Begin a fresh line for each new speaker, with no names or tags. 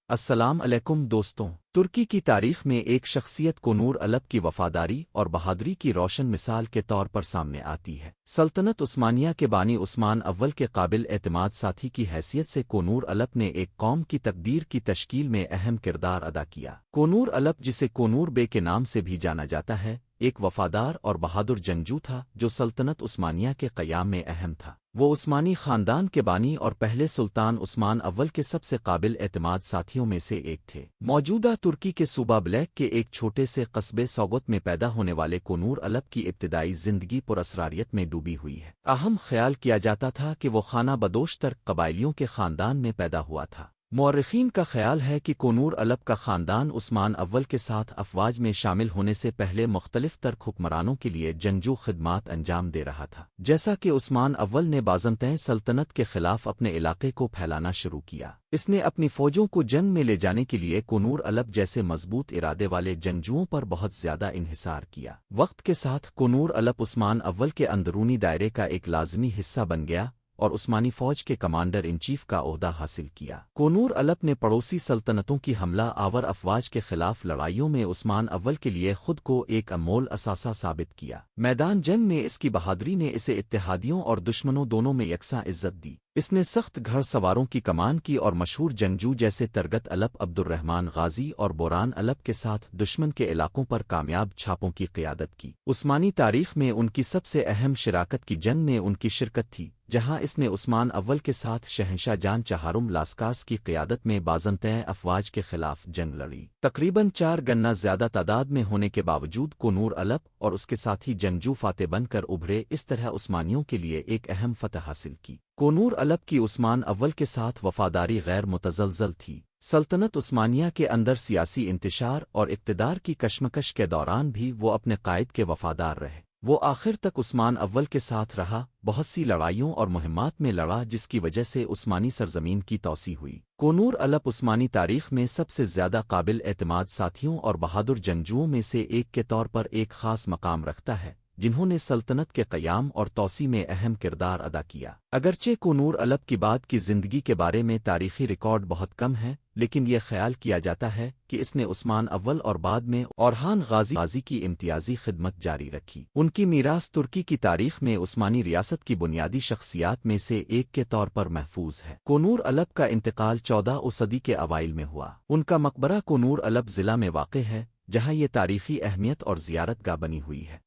السلام علیکم دوستوں، ترکی کی تاریخ میں ایک شخصیت کنور الب کی وفاداری اور بہادری کی روشن مثال کے طور پر سامنے آتی ہے۔ سلطنت عثمانیہ کے بانی عثمان اول کے قابل اعتماد ساتھی کی حیثیت سے کنور الب نے ایک قوم کی تقدیر کی تشکیل میں اہم کردار ادا کیا۔ کنور الب، جسے کنور بے کے نام سے بھی جانا جاتا ہے، ایک وفادار اور بہادر جنگجو تھا جو سلطنت عثمانیہ کے قیام میں اہم تھا۔ وہ عثمانی خاندان کے بانی اور پہلے سلطان عثمان اول کے سب سے قابل اعتماد ساتھیوں میں سے ایک تھے۔ موجودہ ترکی کے صوبہ بلیک کے ایک چھوٹے سے قصبے سوگت میں پیدا ہونے والے کنور الب کی ابتدائی زندگی پراسراریت میں ڈوبی ہوئی ہے۔ اہم خیال کیا جاتا تھا کہ وہ خانہ بدوش ترک قبائلیوں کے خاندان میں پیدا ہوا تھا۔ مورخین کا خیال ہے کہ کنور الب کا خاندان عثمان اول کے ساتھ افواج میں شامل ہونے سے پہلے مختلف ترک حکمرانوں کے لیے جنگجو خدمات انجام دے رہا تھا۔ جیسا کہ عثمان اول نے بازنطین سلطنت کے خلاف اپنے علاقے کو پھیلانا شروع کیا، اس نے اپنی فوجوں کو جنگ میں لے جانے کے لیے کنور الب جیسے مضبوط ارادے والے جنگجوؤں پر بہت زیادہ انحصار کیا۔ وقت کے ساتھ کنور الب عثمان اول کے اندرونی دائرے کا ایک لازمی حصہ بن گیا اور عثمانی فوج کے کمانڈر ان چیف کا عہدہ حاصل کیا۔ کنور الب نے پڑوسی سلطنتوں کی حملہ آور افواج کے خلاف لڑائیوں میں عثمان اول کے لیے خود کو ایک انمول اثاثہ ثابت کیا۔ میدان جنگ میں اس کی بہادری نے اسے اتحادیوں اور دشمنوں دونوں میں یکساں عزت دی۔ اس نے سخت گھڑ سواروں کی کمان کی اور مشہور جنگجو جیسے ترگت الب عبد الرحمن غازی اور بوران الب کے ساتھ دشمن کے علاقوں پر کامیاب چھاپوں کی قیادت کی۔ عثمانی تاریخ میں ان کی سب سے اہم شراکت کی جنگ میں ان کی شرکت تھی، جہاں اس نے عثمان اول کے ساتھ شہنشاہ جان چہارم لاسکاس کی قیادت میں بازنطین افواج کے خلاف جنگ لڑی۔ تقریباً 4 گنا زیادہ تعداد میں ہونے کے باوجود کنور الب اور اس کے ساتھی جنگجو فاتح بن کر ابھرے، اس طرح عثمانیوں کے لیے ایک اہم فتح حاصل کی۔ کنور الب کی عثمان اول کے ساتھ وفاداری غیر متزلزل تھی۔ سلطنت عثمانیہ کے اندر سیاسی انتشار اور اقتدار کی کشمکش کے دوران بھی وہ اپنے قائد کے وفادار رہے۔ وہ آخر تک عثمان اول کے ساتھ رہا، بہت سی لڑائیوں اور مہمات میں لڑا، جس کی وجہ سے عثمانی سرزمین کی توسیع ہوئی۔ کنور الب عثمانی تاریخ میں سب سے زیادہ قابل اعتماد ساتھیوں اور بہادر جنگجوؤں میں سے ایک کے طور پر ایک خاص مقام رکھتا ہے، جنہوں نے سلطنت کے قیام اور توسیع میں اہم کردار ادا کیا۔ اگرچہ کنور الب کی بعد کی زندگی کے بارے میں تاریخی ریکارڈ بہت کم ہے، لیکن یہ خیال کیا جاتا ہے کہ اس نے عثمان اول اور بعد میں اورہان غازی کی امتیازی خدمت جاری رکھی۔ ان کی میراث ترکی کی تاریخ میں عثمانی ریاست کی بنیادی شخصیات میں سے ایک کے طور پر محفوظ ہے۔ کنور الب کا انتقال 14 صدی کے اوائل میں ہوا۔ ان کا مقبرہ کنور الب ضلع میں واقع ہے، جہاں یہ تاریخی اہمیت اور زیارت گاہ بنی ہوئی ہے۔